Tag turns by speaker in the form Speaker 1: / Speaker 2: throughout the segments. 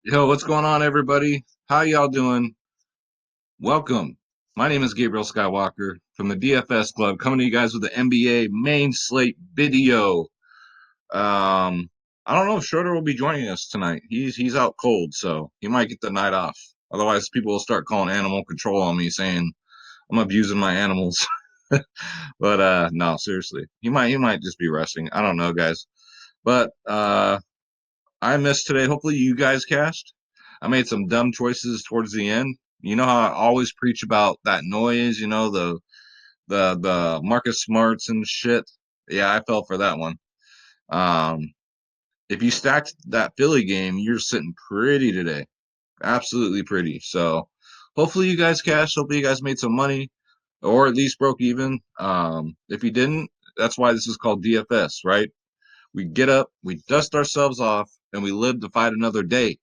Speaker 1: Yo, what's going on, everybody? How y'all doing? Welcome. My name is Gabriel Skywalker from the DFS Club, coming to you guys with the NBA main slate video. I don't know if Schroeder will be joining us tonight. He's out cold, so he might get the night off. Otherwise, people will start calling animal control on me, saying I'm abusing my animals. But no, seriously, he might just be resting. I don't know, guys. But I missed today. Hopefully, you guys cashed. I made some dumb choices towards the end. You know how I always preach about that noise, the Marcus Smarts and shit. Yeah, I fell for that one. Um, if you stacked that Philly game, you're sitting pretty today. Absolutely pretty. So hopefully you guys cashed. Hopefully you guys made some money or at least broke even. If you didn't, that's why this is called DFS, right? We get up, we dust ourselves off, and we live to fight another day.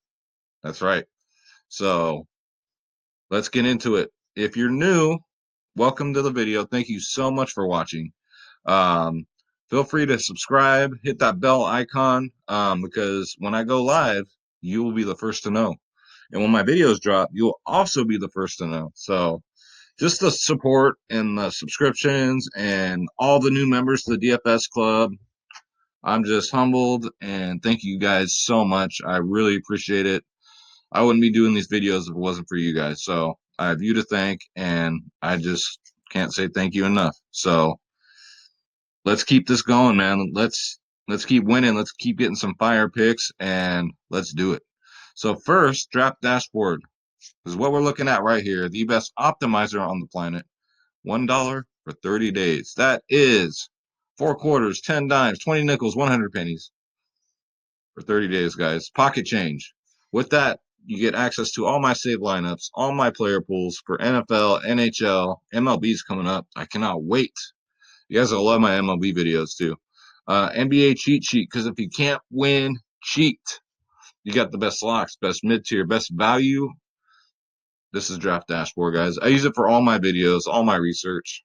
Speaker 1: That's right. So let's get into it. If you're new, welcome to the video. Thank you so much for watching. Um, Feel free to subscribe, hit that bell icon, because when I go live, you will be the first to know. And when my videos drop, you'll also be the first to know. So just the support and the subscriptions and all the new members to the DFS Club. I'm just humbled and thank you guys so much. I really appreciate it. I wouldn't be doing these videos if it wasn't for you guys. So I have you to thank, and I just can't say thank you enough. So let's keep this going, man. Let's keep winning. Let's keep getting some fire picks, and let's do it. So first, draft dashboard is what we're looking at right here. The best optimizer on the planet. $1 for 30 days. That is 4 quarters, 10 dimes, 20 nickels, 100 pennies for 30 days, guys. Pocket change. With that, you get access to all my save lineups, all my player pools for NFL, NHL, MLB's coming up. I cannot wait. You guys will love my MLB videos too. NBA cheat sheet, because if you can't win, cheat. You got the best locks, best mid tier, best value. This is Draft Dashboard, guys. I use it for all my videos, all my research.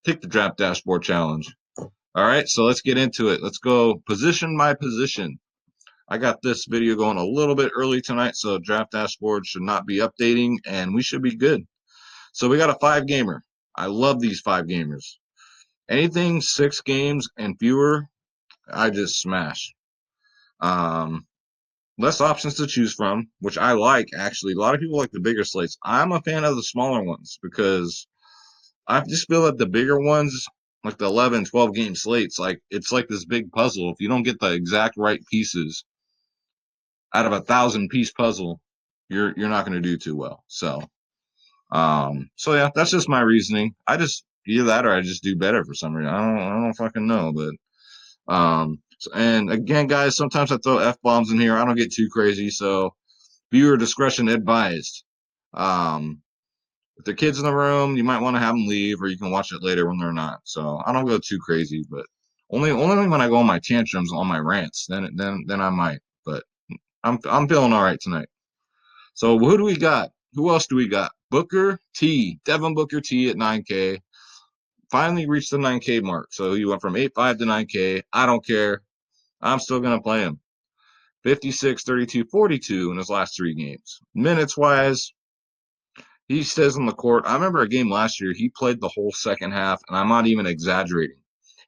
Speaker 1: Take the Draft Dashboard challenge. All right, so let's get into it. Let's go position by position. I got this video going a little bit early tonight, so Draft Dashboard should not be updating, and we should be good. So we got a 5 gamer. I love these 5 gamers. Anything 6 games and fewer, I just smash. Um, Less options to choose from, which I like actually. A lot of people like the bigger slates. I'm a fan of the smaller ones because I just feel that the bigger ones, like the 11, 12 game slates, like it's like this big puzzle. If you don't get the exact right pieces out of a 1,000 piece puzzle, you're not going to do too well. So yeah, that's just my reasoning. I just either that or I just do better for some reason. I don't fucking know, but and again, guys, sometimes I throw f bombs in here. I don't get too crazy, so viewer discretion advised. Um, if the kids in the room, you might want to have them leave, or you can watch it later when they're not. So I don't go too crazy, but only when I go on my tantrums, on my rants, then I might. But I'm feeling all right tonight. So who do we got? Who else do we got? Booker T, Devin Booker T at 9K. Finally reached the 9K mark. So he went from 8.5 to 9K. I don't care. I'm still gonna play him. 56, 32, 42 in his last 3 games. Minutes wise, he stays on the court. I remember a game last year, he played the whole second half, and I'm not even exaggerating.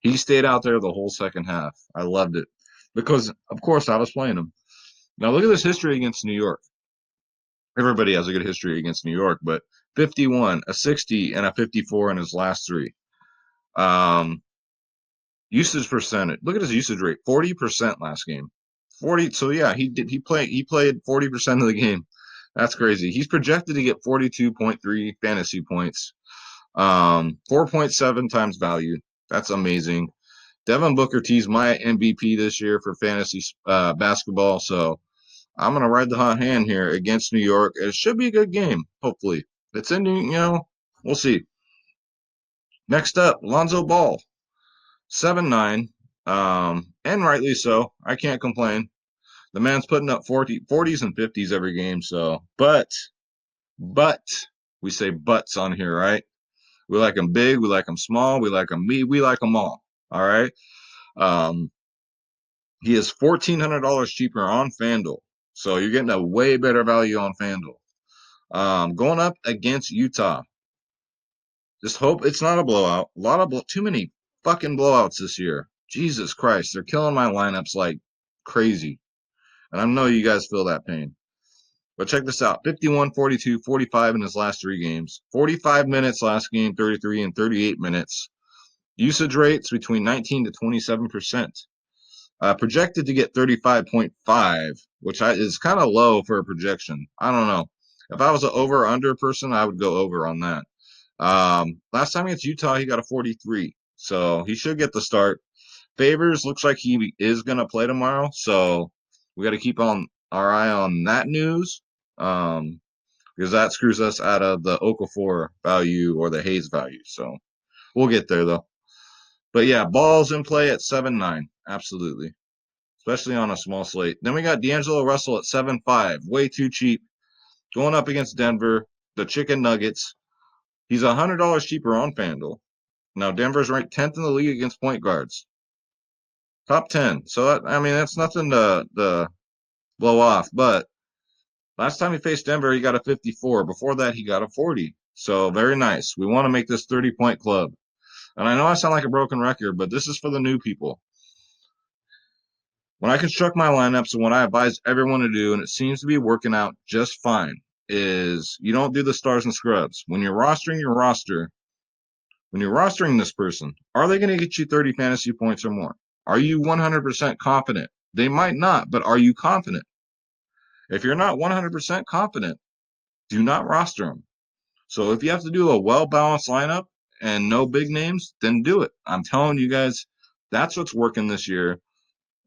Speaker 1: He stayed out there the whole second half. I loved it because, of course, I was playing him. Now, look at this history against New York. Everybody has a good history against New York, but 51, a 60, and a 54 in his last 3. Um, Usage percentage. Look at his usage rate, 40% last game. 40. So yeah, he played 40% of the game. That's crazy. He's projected to get 42.3 fantasy points. 4.7 times value. That's amazing. Devin Booker T's my MVP this year for fantasy basketball. So I'm gonna ride the hot hand here against New York. It should be a good game. Hopefully, if it's ending. We'll see. Next up, Lonzo Ball, 7'9", and rightly so. I can't complain. The man's putting up 40s and 50s every game. So, but we say buts on here, right? We like them big, we like them small, we like them meat, we like them all. All right. Um, he is $1,400 cheaper on FanDuel. So you're getting a way better value on FanDuel. Going up against Utah. Just hope it's not a blowout. Too many fucking blowouts this year. Jesus Christ, they're killing my lineups like crazy. And I know you guys feel that pain. But check this out. 51, 42, 45 in his last 3 games. 45 minutes last game, 33 and 38 minutes. Usage rates between 19 to 27%. Projected to get 35.5, which is kind of low for a projection. I don't know. If I was an over or under person, I would go over on that. Last time against Utah, he got a 43. So he should get the start. Favors looks like he is going to play tomorrow. So we got to keep on our eye on that news. Because that screws us out of the Okafor value or the Hayes value. So we'll get there though. But yeah, balls in play at 7-9. Absolutely. Especially on a small slate. Then we got D'Angelo Russell at 7-5. Way too cheap. Going up against Denver, the Chicken Nuggets. He's $100 cheaper on FanDuel. Now Denver's ranked 10th in the league against point guards. Top 10. So that's nothing to blow off. But last time he faced Denver, he got a 54. Before that, he got a 40. So very nice. We want to make this 30-point club. And I know I sound like a broken record, but this is for the new people. When I construct my lineups and what I advise everyone to do, and it seems to be working out just fine, is you don't do the stars and scrubs. When you're rostering your roster, when you're rostering this person, are they going to get you 30 fantasy points or more? Are you 100% confident? They might not, but are you confident? If you're not 100% confident, do not roster them. So if you have to do a well-balanced lineup and no big names, then do it. I'm telling you guys, that's what's working this year.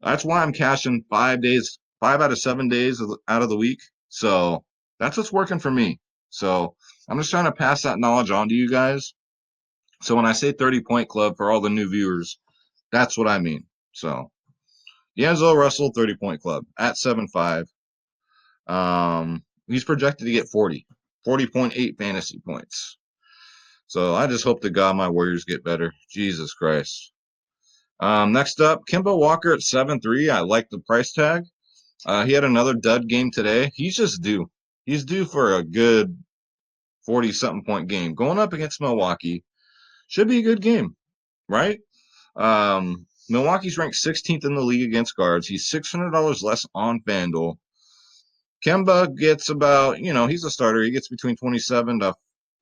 Speaker 1: That's why I'm cashing 5 days, 5 out of 7 days out of the week. So that's what's working for me. So I'm just trying to pass that knowledge on to you guys. So when I say 30-point club for all the new viewers, that's what I mean. So D'Angelo Russell, 30-point club at 7-5. He's projected to get 40.8 fantasy points. So I just hope to God my Warriors get better. Jesus Christ. Next up, Kemba Walker at 7-3. I like the price tag. He had another dud game today. He's just due. He's due for a good 40-something point game. Going up against Milwaukee should be a good game, right? Milwaukee's ranked 16th in the league against guards. He's $600 less on FanDuel. Kemba gets about, he's a starter. He gets between 27 to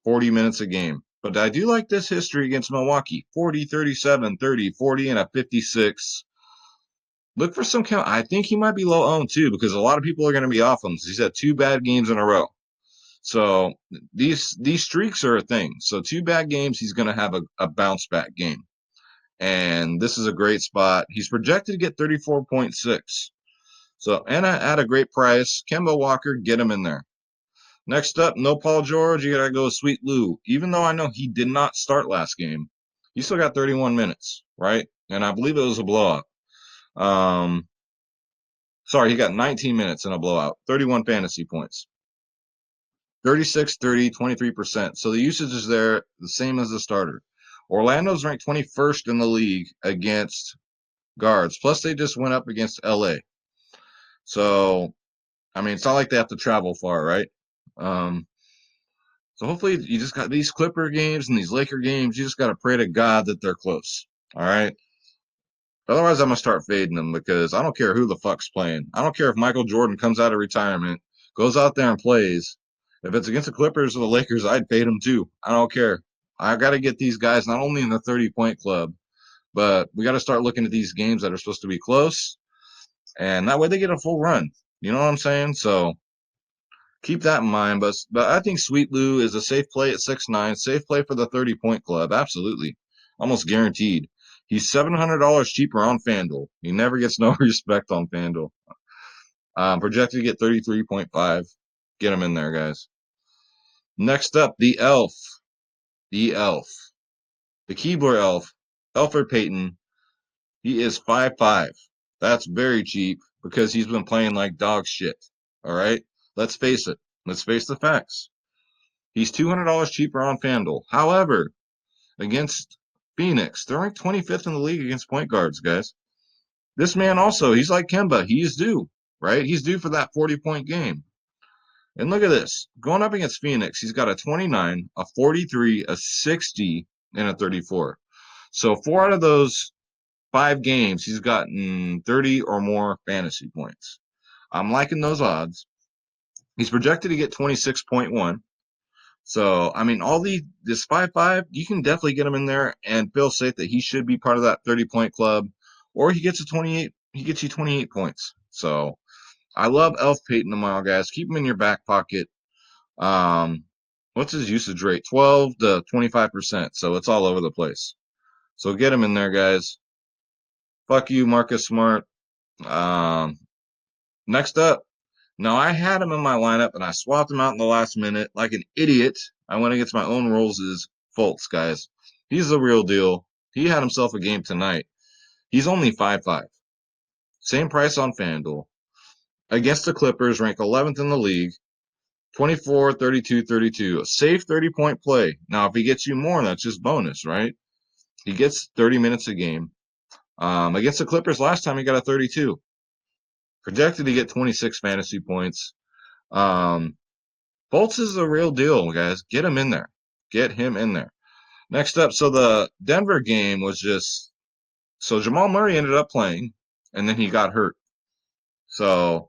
Speaker 1: 40 minutes a game. But I do like this history against Milwaukee. 40, 37, 30, 40, and a 56. Look for some count. I think he might be low owned too, because a lot of people are going to be off him. He's had 2 bad games in a row. So these streaks are a thing. So 2 bad games, he's going to have a bounce back game. And this is a great spot. He's projected to get 34.6. So, and at a great price, Kemba Walker, get him in there. Next up, no Paul George. You got to go with Sweet Lou. Even though I know he did not start last game, he still got 31 minutes, right? And I believe it was a blowout. Sorry, he got 19 minutes in a blowout, 31 fantasy points. 36, 30, 23%. So the usage is there, the same as the starter. Orlando's ranked 21st in the league against guards. Plus, they just went up against LA. So, it's not like they have to travel far, right? So hopefully you just got these Clipper games and these Laker games. You just got to pray to God that they're close. All right. Otherwise, I'm going to start fading them because I don't care who the fuck's playing. I don't care if Michael Jordan comes out of retirement, goes out there and plays. If it's against the Clippers or the Lakers, I'd fade them too. I don't care. I got to get these guys not only in the 30-point club, but we got to start looking at these games that are supposed to be close. And that way they get a full run. You know what I'm saying? So keep that in mind. But I think Sweet Lou is a safe play at 6'9", safe play for the 30-point club. Absolutely. Almost guaranteed. He's $700 cheaper on FanDuel. He never gets no respect on FanDuel. Projected to get 33.5. Get him in there, guys. Next up, the Elf. The Elf. The Keebler Elf. Elfrid Payton. He is 5'5". That's very cheap because he's been playing like dog shit. All right? Let's face it. Let's face the facts. He's $200 cheaper on FanDuel. However, against Phoenix, they're ranked 25th in the league against point guards, guys. This man also, he's like Kemba. He's due. right? He's due for that 40-point game. And look at this. Going up against Phoenix, he's got a 29, a 43, a 60, and a 34. So 4 out of those 5 games, he's gotten 30 or more fantasy points. I'm liking those odds. He's projected to get 26.1. So, I mean, this 5-5, you can definitely get him in there and feel safe that he should be part of that 30-point club, or he gets you 28 points. So, I love Elf Payton tomorrow, guys. Keep him in your back pocket. Um, what's his usage rate? 12 to 25%. So, it's all over the place. So, get him in there, guys. Fuck you, Marcus Smart. Um, next up, now I had him in my lineup and I swapped him out in the last minute like an idiot. I went against my own rules. Is Fultz, guys. He's the real deal. He had himself a game tonight. He's only 5-5. Same price on FanDuel. Against the Clippers, rank 11th in the league. 24, 32, 32. A safe 30-point play. Now, if he gets you more, that's just bonus, right? He gets 30 minutes a game. Against the Clippers last time, he got a 32. Projected to get 26 fantasy points. Um, Fultz is the real deal, guys. Get him in there. Get him in there. Next up, so the Denver game was just so Jamal Murray ended up playing, and then he got hurt. So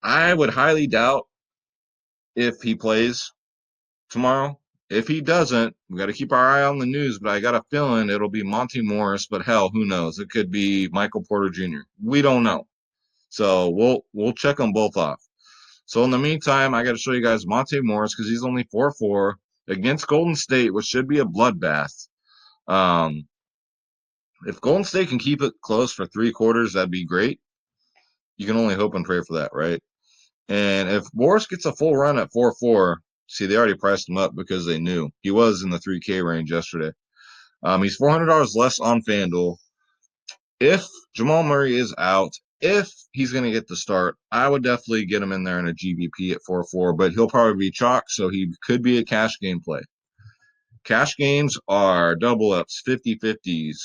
Speaker 1: I would highly doubt if he plays tomorrow. If he doesn't, we got to keep our eye on the news, but I got a feeling it'll be Monty Morris, but hell, who knows? It could be Michael Porter Jr. We don't know. So we'll check them both off. So in the meantime, I got to show you guys Monte Morris because he's only 4-4 against Golden State, which should be a bloodbath. Um, if Golden State can keep it close for 3 quarters, that'd be great. You can only hope and pray for that, right? And if Morris gets a full run at 4-4, see, they already priced him up because they knew he was in the 3K range yesterday. He's $400 less on FanDuel. If Jamal Murray is out, if he's going to get the start, I would definitely get him in there in a GBP at 4-4, but he'll probably be chalk, so he could be a cash game play. Cash games are double ups, 50-50s,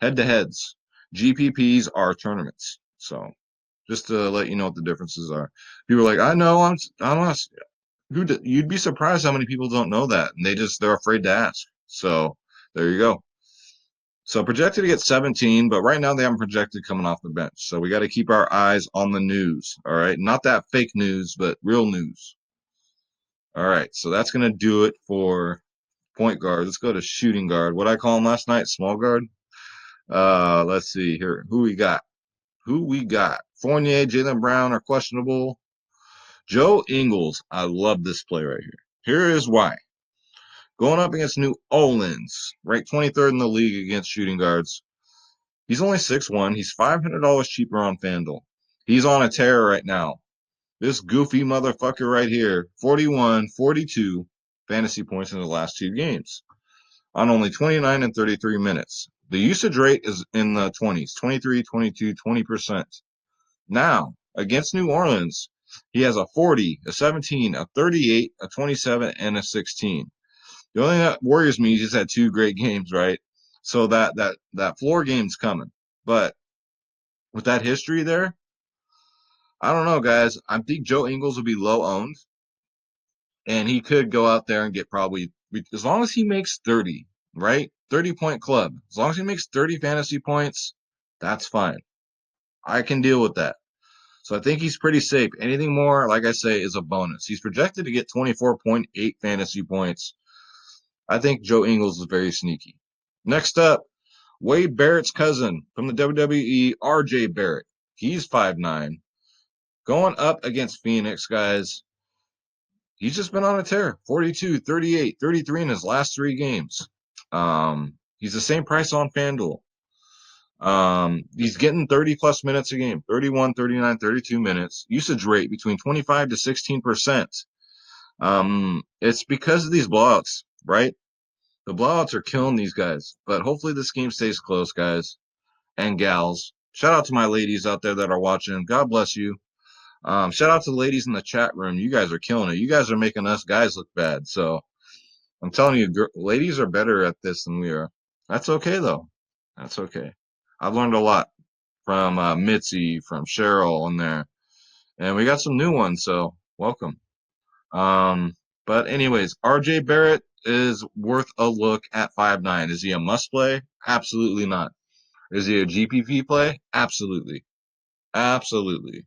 Speaker 1: head-to-heads. GPPs are tournaments. So just to let you know what the differences are. People are like, I know, I'm not. You'd be surprised how many people don't know that, and they're afraid to ask. So there you go. So projected to get 17, but right now they haven't projected coming off the bench. So we got to keep our eyes on the news. All right. Not that fake news, but real news. All right. So that's going to do it for point guard. Let's go to shooting guard. What I call him last night, small guard. Let's see here. Who we got? Fournier, Jaylen Brown are questionable. Joe Ingles. I love this play right here. Here is why. Going up against New Orleans, ranked 23rd in the league against shooting guards. He's only 6'1". He's $500 cheaper on FanDuel. He's on a tear right now. This goofy motherfucker right here, 41, 42 fantasy points in the last 2 games on only 29 and 33 minutes. The usage rate is in the 20s, 23, 22, 20%. Now, against New Orleans, he has a 40, a 17, a 38, a 27, and a 16. The only thing that worries me is he's had 2 great games, right? So that floor game's coming. But with that history there, I don't know, guys. I think Joe Ingles will be low owned, and he could go out there and get probably as long as he makes 30, right? 30-point club. As long as he makes 30 fantasy points, that's fine. I can deal with that. So I think he's pretty safe. Anything more, like I say, is a bonus. He's projected to get 24.8 fantasy points. I think Joe Ingles is very sneaky. Next up, Wade Barrett's cousin from the WWE, RJ Barrett. He's 5'9". Going up against Phoenix, guys, he's just been on a tear. 42, 38, 33 in his last 3 games. He's the same price on FanDuel. He's getting 30-plus minutes a game, 31, 39, 32 minutes. Usage rate between 25 to 16%. It's because of these blowouts, right? The blowouts are killing these guys. But hopefully this game stays close, guys and gals. Shout out to my ladies out there that are watching. God bless you. Shout out to the ladies in the chat room. You guys are killing it. You guys are making us guys look bad. So I'm telling you, ladies are better at this than we are. That's okay, though. That's okay. I've learned a lot from Mitzi, from Cheryl in there. And we got some new ones, so welcome. But anyways, RJ Barrett is worth a look at 5'9". Is he a must play? Absolutely not. Is he a GPP play? Absolutely. Absolutely.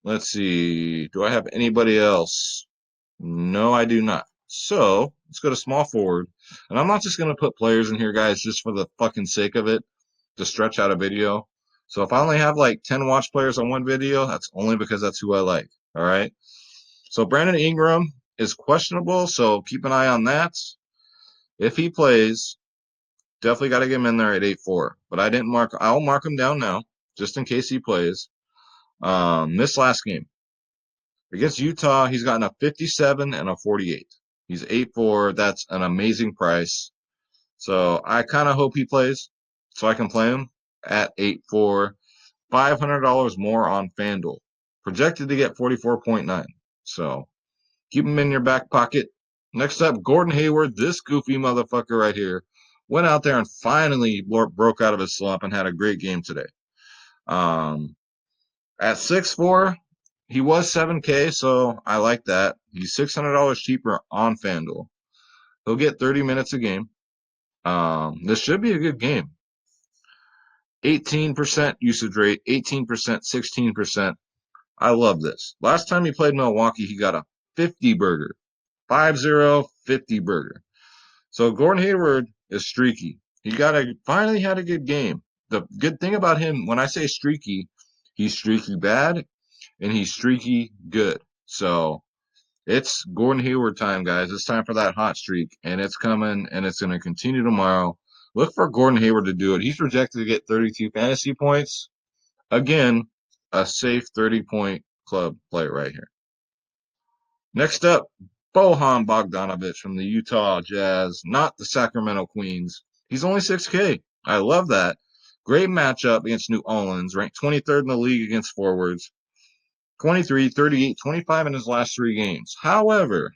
Speaker 1: Let's see. Do I have anybody else? No, I do not. So let's go to small forward. And I'm not just going to put players in here, guys, just for the fucking sake of it, to stretch out a video. So if I only have like 10 watch players on one video, that's only because that's who I like. All right. So Brandon Ingram is questionable, so keep an eye on that. If he plays, definitely got to get him in there at 8-4. But I didn't mark. I'll mark him down now, just in case he plays. This last game against Utah, he's gotten a 57 and a 48. He's 8-4. That's an amazing price. So I kind of hope he plays, so I can play him at 8-4. $500 more on FanDuel. Projected to get 44.9. So keep him in your back pocket. Next up, Gordon Hayward, this goofy motherfucker right here, went out there and finally broke out of his slump and had a great game today. At 6'4", he was 7K, so I like that. He's $600 cheaper on FanDuel. He'll get 30 minutes a game. This should be a good game. 18% usage rate, 18%, 16%. I love this. Last time he played Milwaukee, he got a 50 burger. 5-0, 50 burger. So Gordon Hayward is streaky. He finally had a good game. The good thing about him, when I say streaky, he's streaky bad and he's streaky good. So it's Gordon Hayward time, guys. It's time for that hot streak, and it's coming, and it's going to continue tomorrow. Look for Gordon Hayward to do it. He's projected to get 32 fantasy points. Again, a safe 30-point club play right here. Next up, Bojan Bogdanovic from the Utah Jazz, not the Sacramento Queens. He's only 6K. I love that. Great matchup against New Orleans, ranked 23rd in the league against forwards. 23, 38, 25 in his last 3 games. However,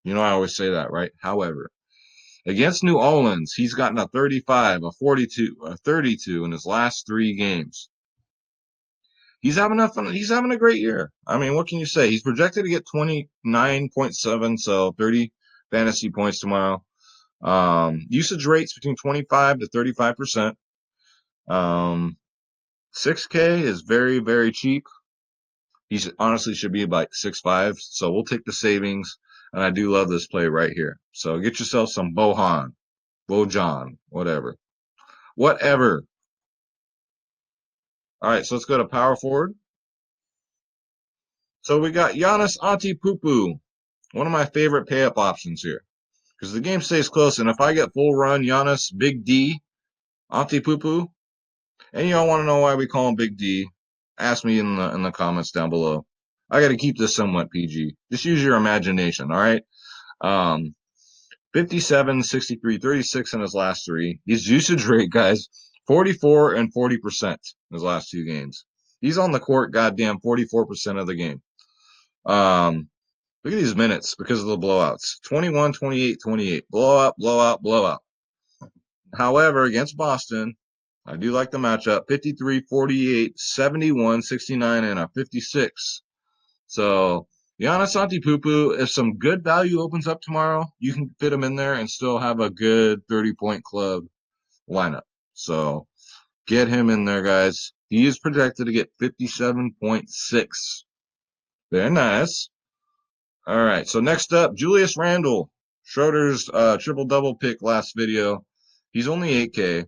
Speaker 1: I always say that, right? However, against New Orleans, he's gotten a 35, a 42, a 32 in his last 3 games. He's having a great year. I mean, what can you say? He's projected to get 29.7, so 30 fantasy points tomorrow. Usage rates between 25 to 35%. 6K is very, very cheap. He honestly should be about 6'5", so we'll take the savings. And I do love this play right here. So get yourself some Bojan, whatever. Whatever. All right, so let's go to power forward. So we got Giannis Antetokounmpo, one of my favorite pay-up options here, because the game stays close, and if I get full run Giannis, Big D, Antetokounmpo, and y'all want to know why we call him Big D, ask me in the comments down below. I got to keep this somewhat PG. Just use your imagination, all right? 57, 63, 36 in his last 3. His usage rate, guys, 44 and 40% in his last 2 games. He's on the court, goddamn, 44% of the game. Look at these minutes because of the blowouts. 21, 28, 28. Blowout, blowout, blowout. However, against Boston, I do like the matchup. 53, 48, 71, 69, and a 56. So Giannis Antetokounmpo, if some good value opens up tomorrow, you can fit him in there and still have a good 30-point club lineup. So get him in there, guys. He is projected to get 57.6. Very nice. All right, so next up, Julius Randle. Schroeder's triple-double pick last video. He's only 8K.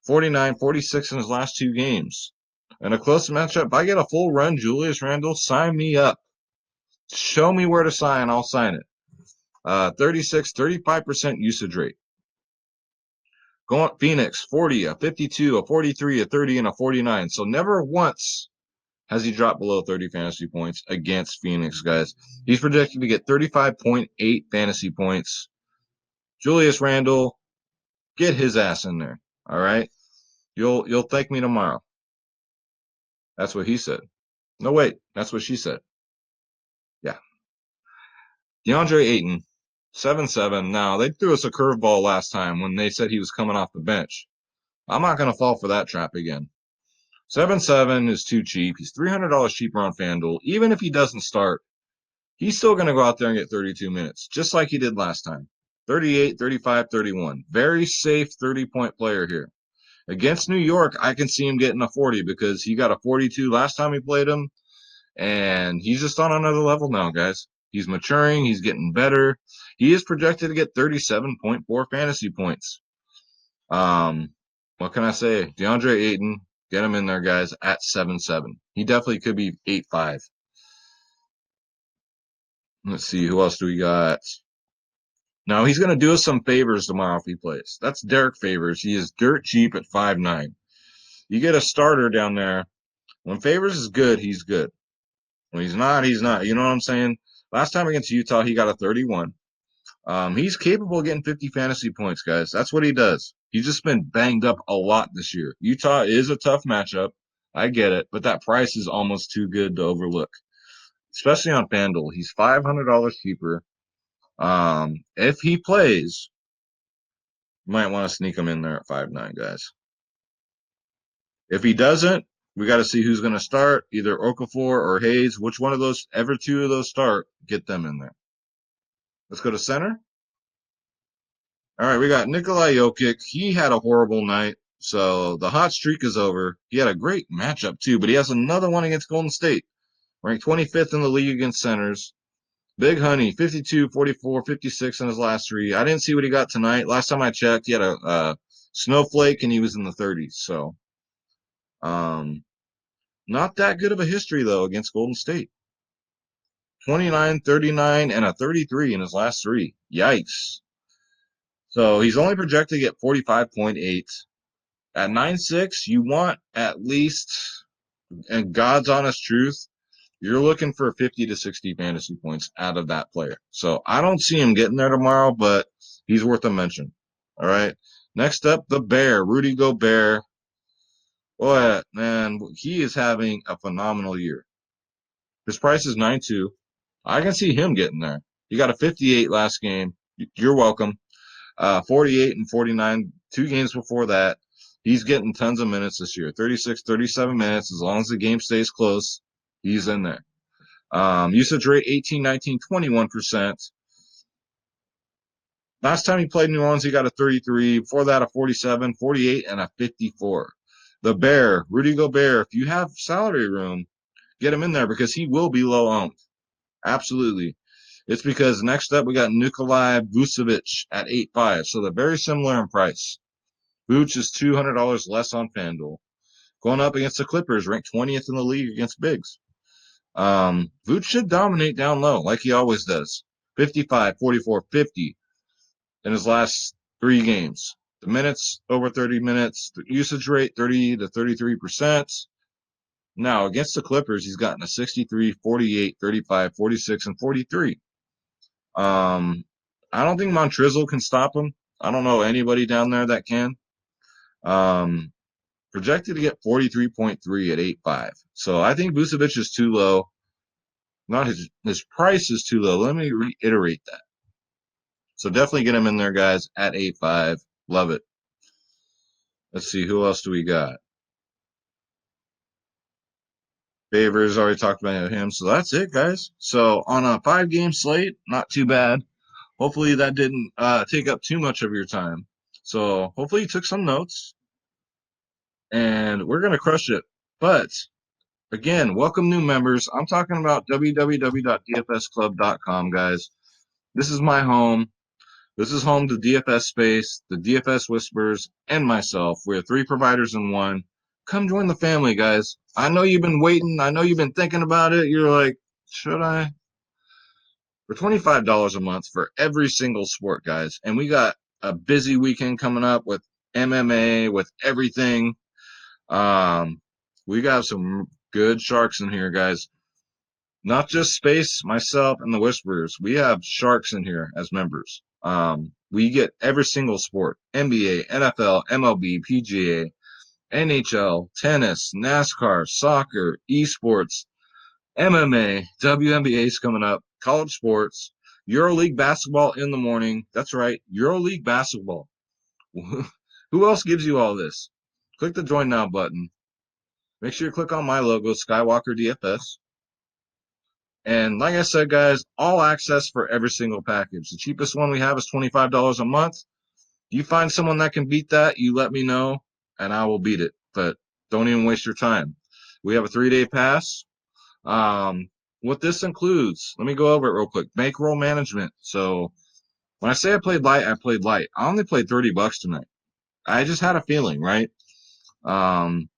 Speaker 1: 49, 46 in his last 2 games. And a close matchup. If I get a full run, Julius Randle, sign me up. Show me where to sign. I'll sign it. 36, 35% usage rate. Going Phoenix, 40, a 52, a 43, a 30, and a 49. So never once has he dropped below 30 fantasy points against Phoenix, guys. He's projected to get 35.8 fantasy points. Julius Randle, get his ass in there. All right. You'll thank me tomorrow. That's what he said. No, wait. That's what she said. Yeah. DeAndre Ayton, 7-7. Now, they threw us a curveball last time when they said he was coming off the bench. I'm not going to fall for that trap again. 7-7 is too cheap. He's $300 cheaper on FanDuel. Even if he doesn't start, he's still going to go out there and get 32 minutes, just like he did last time. 38, 35, 31. Very safe 30-point player here. Against New York, I can see him getting a 40 because he got a 42 last time he played him, and he's just on another level now, guys. He's maturing. He's getting better. He is projected to get 37.4 fantasy points. What can I say? DeAndre Ayton, get him in there, guys, at 7-7. He definitely could be 8-5. Let's see, who else do we got? Now, he's going to do us some favors tomorrow if he plays. That's Derek Favors. He is dirt cheap at 5'9". You get a starter down there. When Favors is good, he's good. When he's not, he's not. You know what I'm saying? Last time against Utah, he got a 31. He's capable of getting 50 fantasy points, guys. That's what he does. He's just been banged up a lot this year. Utah is a tough matchup. I get it, but that price is almost too good to overlook, especially on FanDuel. He's $500 cheaper. If he plays, you might want to sneak him in there at 5'9", guys. If he doesn't, we got to see who's going to start, either Okafor or Hayes. Which one of those, ever two of those start, get them in there. Let's go to center. All right, we got Nikolai Jokic. He had a horrible night, so the hot streak is over. He had a great matchup, too, but he has another one against Golden State, ranked 25th in the league against centers. Big Honey, 52, 44, 56 in his last three. I didn't see what he got tonight. Last time I checked, he had a snowflake, and he was in the 30s. So, not that good of a history, though, against Golden State. 29, 39, and a 33 in his last three. Yikes. So he's only projected to get 45.8. At 9.6, you want at least, and God's honest truth, you're looking for 50 to 60 fantasy points out of that player. So I don't see him getting there tomorrow, but he's worth a mention. All right. Next up, the Bear, Rudy Gobert. Boy, man, he is having a phenomenal year. His price is 9.2. I can see him getting there. He got a 58 last game. You're welcome. 48 and 49, 2 games before that. He's getting tons of minutes this year. 36, 37 minutes. As long as the game stays close, he's in there. Usage rate 18, 19, 21%. Last time he played New Orleans, he got a 33. Before that, a 47, 48, and a 54. The Bear, Rudy Gobert, if you have salary room, get him in there because he will be low owned. Absolutely. It's because next up we got Nikolai Vucevic at 8.5. So they're very similar in price. Vooch is $200 less on FanDuel. Going up against the Clippers, ranked 20th in the league against bigs. Vooch should dominate down low like he always does. 55, 44, 50 in his last 3 games. The minutes, over 30 minutes. The usage rate, 30 to 33%. Now, against the Clippers, he's gotten a 63, 48, 35, 46, and 43. I don't think Montrizzle can stop him. I don't know anybody down there that can. Projected to get 43.3 at 8.5. So I think Vucevic is too low. Not his price is too low. Let me reiterate that. So definitely get him in there, guys, at 8.5. Love it. Let's see, who else do we got? Favors, already talked about him. So that's it, guys. So on a 5-game slate, not too bad. Hopefully that didn't take up too much of your time. So hopefully you took some notes. And we're going to crush it. But again, welcome new members. I'm talking about www.dfsclub.com, guys. This is my home. This is home to DFS Space, the DFS Whispers, and myself. We're 3 providers in one. Come join the family, guys. I know you've been waiting. I know you've been thinking about it. You're like, should I? For $25 a month for every single sport, guys. And we got a busy weekend coming up with MMA, with everything. We got some good sharks in here, guys. Not just Space, myself, and the Whisperers. We have sharks in here as members. We get every single sport: NBA, NFL, MLB, PGA, NHL, tennis, NASCAR, soccer, esports, MMA, WNBA is coming up, college sports, EuroLeague basketball in the morning. That's right, EuroLeague basketball. Who else gives you all this? Click the join now button. make sure you click on my logo, Skywalker DFS. And like I said, guys, all access for every single package. The cheapest one we have is $25 a month. You find someone that can beat that, you let me know, and I will beat it. But don't even waste your time. We have a 3-day pass. Um, what this includes, let me go over it real quick. Bankroll management. So when I say I played light, I played light. I only played $30 tonight. I just had a feeling, right? Um,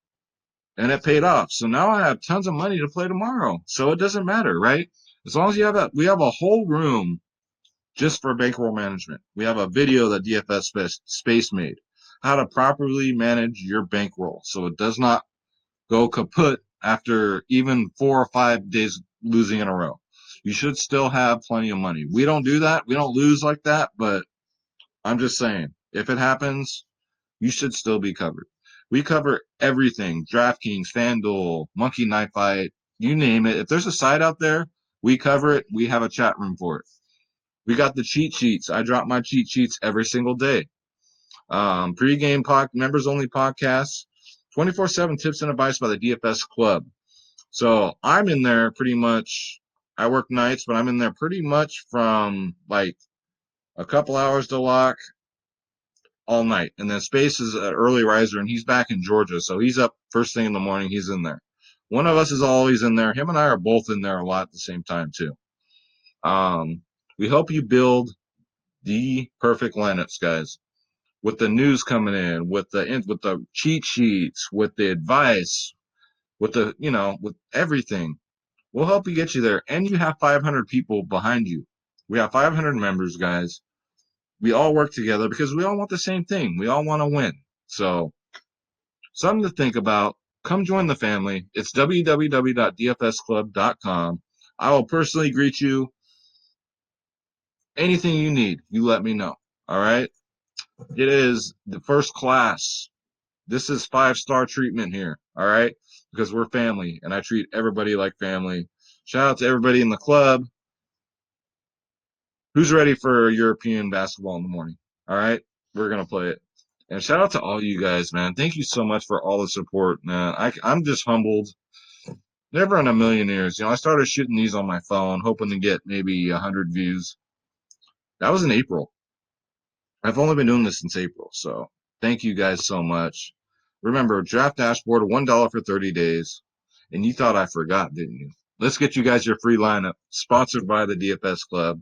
Speaker 1: and it paid off. So now I have tons of money to play tomorrow. So it doesn't matter, right? As long as you have that, we have a whole room just for bankroll management. We have a video that DFS Space made, how to properly manage your bankroll so it does not go kaput after even 4 or 5 days losing in a row. You should still have plenty of money. We don't do that. We don't lose like that, but I'm just saying, if it happens, you should still be covered. We cover everything. DraftKings, FanDuel, Monkey Knife Fight, you name it. If there's a site out there, we cover it. We have a chat room for it. We got the cheat sheets. I drop my cheat sheets every single day. Pre-game members only podcasts, 24/7 tips and advice by the DFS Club. So I'm in there pretty much. I work nights, but I'm in there pretty much from like a couple hours to lock all night. And then Space is an early riser, and he's back in Georgia, so he's up first thing in the morning. He's in there. One of us is always in there. Him and I are both in there a lot at the same time too. Um, we help you build the perfect lineups, guys. With the news coming in, with the cheat sheets, with the advice, with the with everything, we'll help you get you there. And you have 500 people behind you. We have 500 members, guys. We all work together because we all want the same thing. We all want to win. So something to think about. Come join the family. It's www.dfsclub.com. I will personally greet you. Anything you need, you let me know. All right. It is the first class. This is 5-star treatment here. All right. Because we're family and I treat everybody like family. Shout out to everybody in the club. Who's ready for European basketball in the morning? All right. We're going to play it. And shout out to all you guys, man. Thank you so much for all the support, man. I'm just humbled. Never in a million years. I started shooting these on my phone, hoping to get maybe 100 views. That was in April. I've only been doing this since April, so thank you guys so much. Remember, draft dashboard, $1 for 30 days. And you thought I forgot, didn't you? Let's get you guys your free lineup, sponsored by the DFS Club.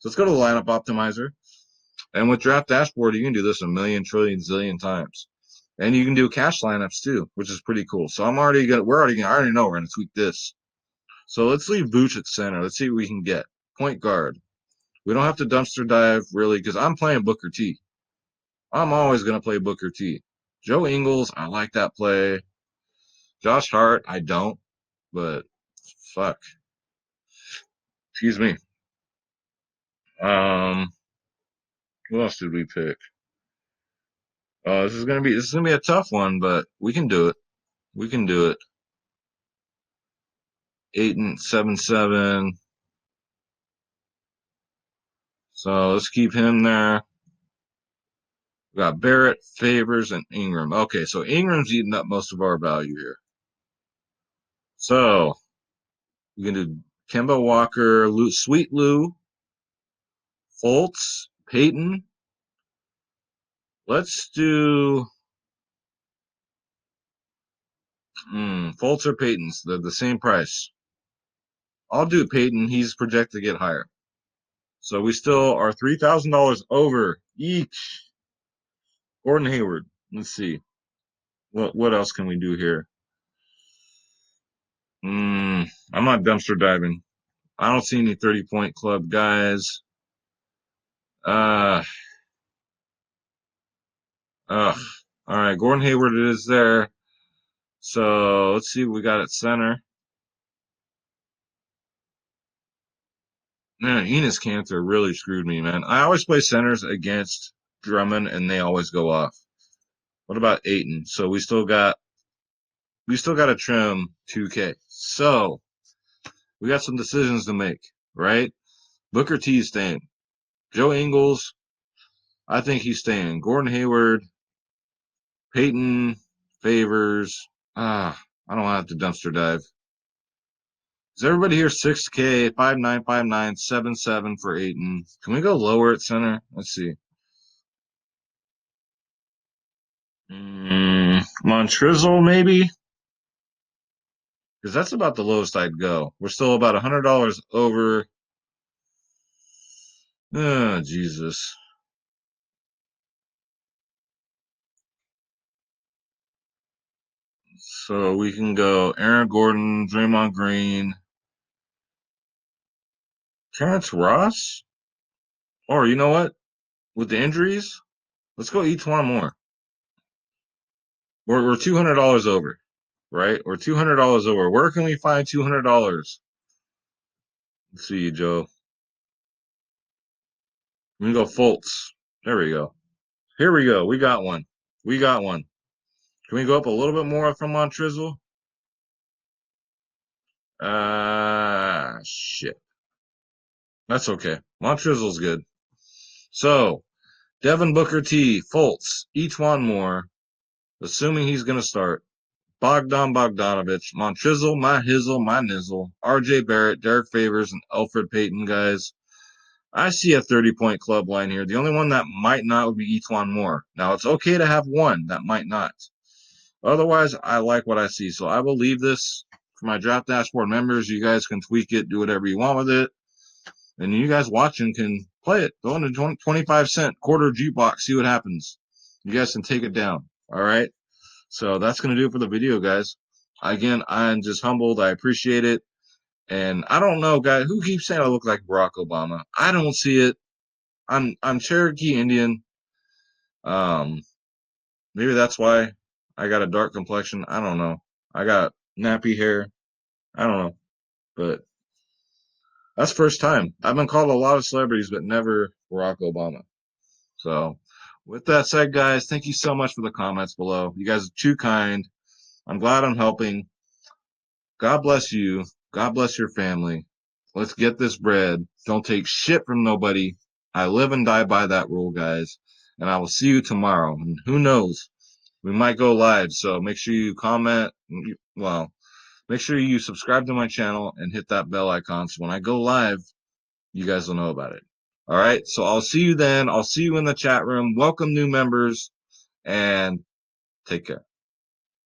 Speaker 1: So let's go to the lineup optimizer. And with draft dashboard, you can do this a million, trillion, zillion times. And you can do cash lineups too, which is pretty cool. So I already know we're going to tweak this. So let's leave Vooch at center. Let's see what we can get. Point guard. We don't have to dumpster dive really because I'm playing Booker T. I'm always going to play Booker T. Joe Ingles, I like that play. Josh Hart, I don't, but fuck. Excuse me. Um, who else did we pick? This is gonna be a tough one, but we can do it. We can do it. 8 and 7-7. So let's keep him there. We got Barrett, Favors, and Ingram. Okay, so Ingram's eating up most of our value here. So we can do Kemba Walker, Sweet Lou, Fultz, Peyton. Let's do Fultz or Peyton's. They're the same price. I'll do Peyton. He's projected to get higher. So we still are $3,000 over each. Gordon Hayward. Let's see. What else can we do here? I'm not dumpster diving. I don't see any 30-point club guys. Uh, ugh. All right, Gordon Hayward is there. So let's see what we got at center. Man, Enes Kanter really screwed me, man. I always play centers against Drummond, and they always go off. What about Ayton? So we still got to trim 2K. So we got some decisions to make, right? Booker T is staying. Joe Ingles, I think he's staying. Gordon Hayward, Peyton, Favors. I don't want to have to dumpster dive. Is everybody here 6K, 595977 for Aiton? Can we go lower at center? Let's see. Montrizzle, maybe? Because that's about the lowest I'd go. We're still about $100 over. Oh, Jesus. So we can go Aaron Gordon, Draymond Green, Terrence Ross? Or you know what? With the injuries, let's go each one more. We're $200 over, right? We're $200 over. Where can we find $200? Let's see, Joe. We can go Fultz. There we go. Here we go. We got one. We got one. Can we go up a little bit more from Montrizzle? Shit. That's okay. Montrizzle's good. So, Devin Booker T, Fultz, each one more, assuming he's going to start. Bogdan Bogdanovich, Montrizzle, my Hizzle, my Nizzle, RJ Barrett, Derek Favors, and Alfred Payton, guys. I see a 30-point club line here. The only one that might not would be Etwan Moore. Now, it's okay to have one that might not. Otherwise, I like what I see. So I will leave this for my draft dashboard members. You guys can tweak it, do whatever you want with it. And you guys watching can play it. Go into 25-cent quarter jukebox, see what happens. You guys can take it down. All right. So that's going to do it for the video, guys. Again, I'm just humbled. I appreciate it. And I don't know, guys, who keeps saying I look like Barack Obama? I don't see it. I'm Cherokee Indian. Um, Maybe that's why I got a dark complexion. I don't know. I got nappy hair. I don't know. But that's first time. I've been called a lot of celebrities, but never Barack Obama. So with that said, guys, thank you so much for the comments below. You guys are too kind. I'm glad I'm helping. God bless you. God bless your family. Let's get this bread. Don't take shit from nobody. I live and die by that rule, guys. And I will see you tomorrow. And who knows? We might go live. So make sure you comment. Well, make sure you subscribe to my channel and hit that bell icon. So when I go live, you guys will know about it. All right. So I'll see you then. I'll see you in the chat room. Welcome new members and take care.